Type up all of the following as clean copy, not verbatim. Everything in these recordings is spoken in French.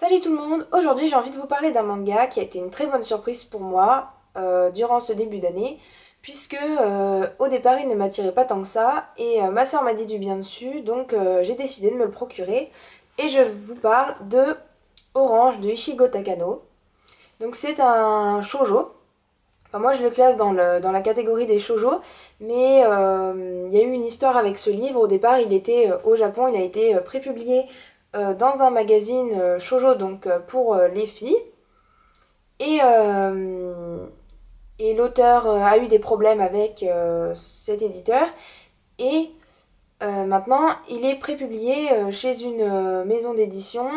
Salut tout le monde, aujourd'hui j'ai envie de vous parler d'un manga qui a été une très bonne surprise pour moi durant ce début d'année, puisque au départ il ne m'attirait pas tant que ça, et ma soeur m'a dit du bien dessus, donc j'ai décidé de me le procurer, et je vous parle de Orange de Ichigo Takano. Donc c'est un shoujo, enfin moi je le classe dans la catégorie des shoujo, mais il y a eu une histoire avec ce livre. Au départ il était au Japon, il a été prépublié dans un magazine shoujo, donc pour les filles. Et, euh, et l'auteur a eu des problèmes avec cet éditeur. Et maintenant, il est prépublié chez une maison d'édition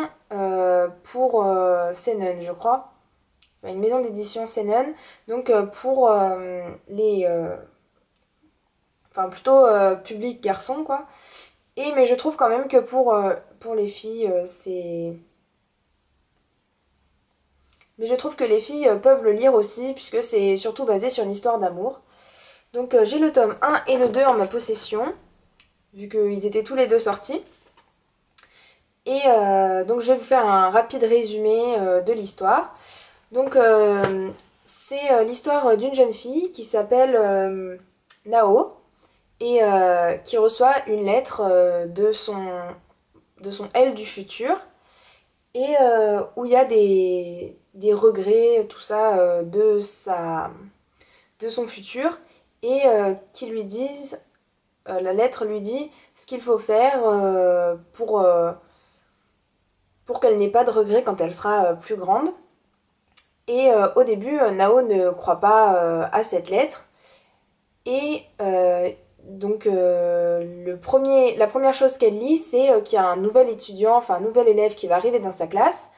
pour Seinen, je crois. Enfin, une maison d'édition Seinen. Donc pour enfin plutôt public garçon, quoi. Mais je trouve quand même que pour les filles, c'est... Mais je trouve que les filles peuvent le lire aussi, puisque c'est surtout basé sur une histoire d'amour. Donc j'ai le tome 1 et le 2 en ma possession, vu qu'ils étaient tous les deux sortis. Et donc je vais vous faire un rapide résumé de l'histoire. Donc c'est l'histoire d'une jeune fille qui s'appelle Nao, et qui reçoit une lettre de son elle du futur, et où il y a des regrets, tout ça, de son futur, et qui lui disent, la lettre lui dit ce qu'il faut faire pour qu'elle n'ait pas de regrets quand elle sera plus grande. Et au début, Nao ne croit pas à cette lettre, et donc la première chose qu'elle lit, c'est qu'il y a un nouvel étudiant, enfin un nouvel élève qui va arriver dans sa classe,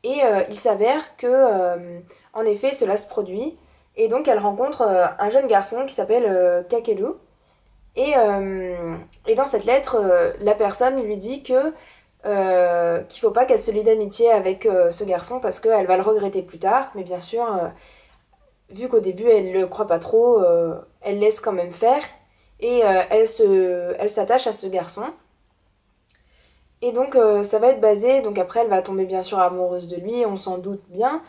et il s'avère que, en effet, cela se produit. Et donc elle rencontre un jeune garçon qui s'appelle Kakeru. Et dans cette lettre, la personne lui dit que qu'il faut pas qu'elle se lie d'amitié avec ce garçon parce qu'elle va le regretter plus tard. Mais bien sûr, vu qu'au début elle le croit pas trop, elle laisse quand même faire, et elle s'attache à ce garçon. Et donc ça va être basé, donc après elle va tomber bien sûr amoureuse de lui, on s'en doute bien.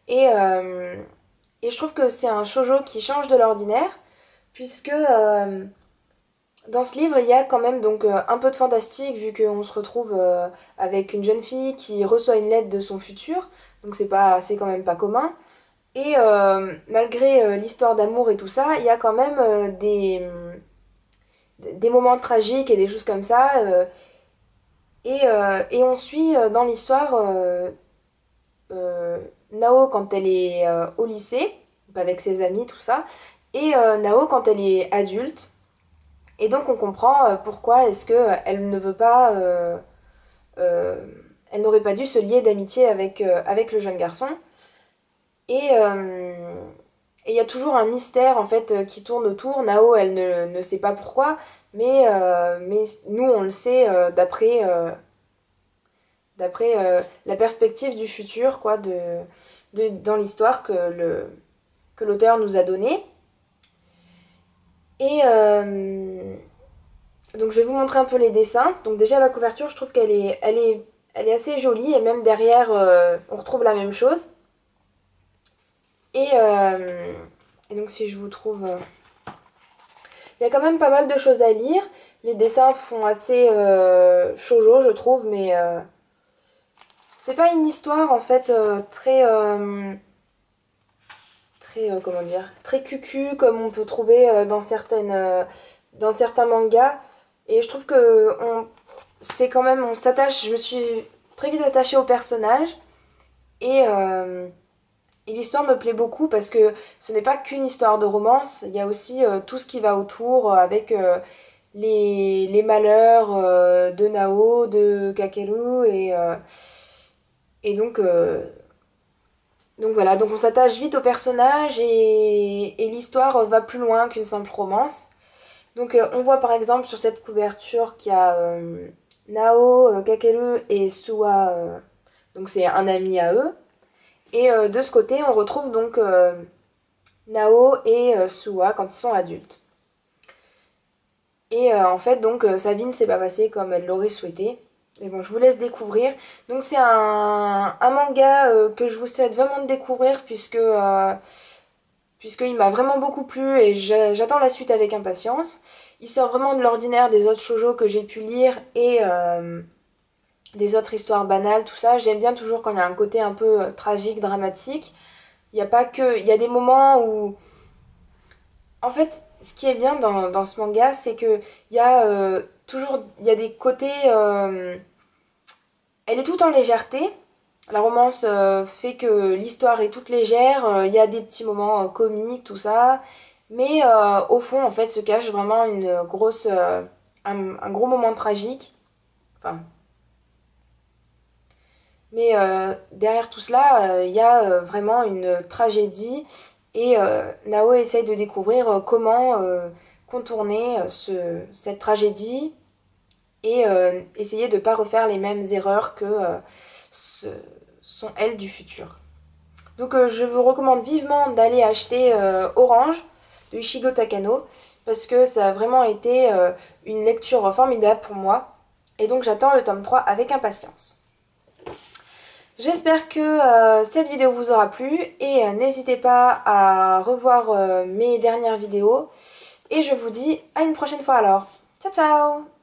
Et, euh, et je trouve que c'est un shoujo qui change de l'ordinaire, puisque dans ce livre il y a quand même donc un peu de fantastique, vu qu'on se retrouve avec une jeune fille qui reçoit une lettre de son futur, donc c'est quand même pas commun. Et malgré l'histoire d'amour et tout ça, il y a quand même des moments tragiques et des choses comme ça. Et on suit dans l'histoire euh, Nao quand elle est au lycée, avec ses amis, tout ça, et Nao quand elle est adulte. Et donc on comprend pourquoi est-ce que elle ne veut pas, euh, elle n'aurait pas dû se lier d'amitié avec le jeune garçon. Et il y a toujours un mystère en fait qui tourne autour. Nao, elle ne sait pas pourquoi, mais nous on le sait d'après la perspective du futur, quoi, dans l'histoire que l'auteur nous a donnée. Et donc je vais vous montrer un peu les dessins. Donc déjà la couverture, je trouve elle est assez jolie, et même derrière on retrouve la même chose. Et, euh, et donc si je vous trouve... il y a quand même pas mal de choses à lire. Les dessins font assez shoujo, je trouve, mais c'est pas une histoire en fait comment dire, très cucu comme on peut trouver dans certains mangas. Et je trouve que c'est quand même, on s'attache, je me suis très vite attachée au personnage, et, euh, et l'histoire me plaît beaucoup parce que ce n'est pas qu'une histoire de romance, il y a aussi tout ce qui va autour avec les malheurs de Nao, de Kakeru, et donc voilà, donc on s'attache vite au personnage, et l'histoire va plus loin qu'une simple romance. Donc on voit par exemple sur cette couverture qu'il y a Nao, Kakeru et Suwa, donc c'est un ami à eux. Et de ce côté, on retrouve donc Nao et Suwa quand ils sont adultes. Et en fait, donc sa vie ne s'est pas passée comme elle l'aurait souhaité. Et bon, je vous laisse découvrir. Donc c'est un manga que je vous souhaite vraiment de découvrir puisqu'il m'a vraiment beaucoup plu et j'attends la suite avec impatience. Il sort vraiment de l'ordinaire des autres shoujo que j'ai pu lire et des autres histoires banales, tout ça. J'aime bien toujours quand il y a un côté un peu tragique, dramatique. Il y a pas que... Il y a des moments où... En fait, ce qui est bien dans ce manga, c'est que il y a toujours... Il y a des côtés... Elle est toute en légèreté. La romance fait que l'histoire est toute légère. Il y a des petits moments comiques, tout ça. Mais au fond, en fait, se cache vraiment une grosse... un gros moment tragique. Enfin... Mais derrière tout cela, il y a vraiment une tragédie et Nao essaye de découvrir comment contourner cette tragédie et essayer de ne pas refaire les mêmes erreurs que son elle du futur. Donc je vous recommande vivement d'aller acheter Orange de Ishigo Takano parce que ça a vraiment été une lecture formidable pour moi et donc j'attends le tome 3 avec impatience. J'espère que cette vidéo vous aura plu et n'hésitez pas à revoir mes dernières vidéos et je vous dis à une prochaine fois alors. Ciao ciao!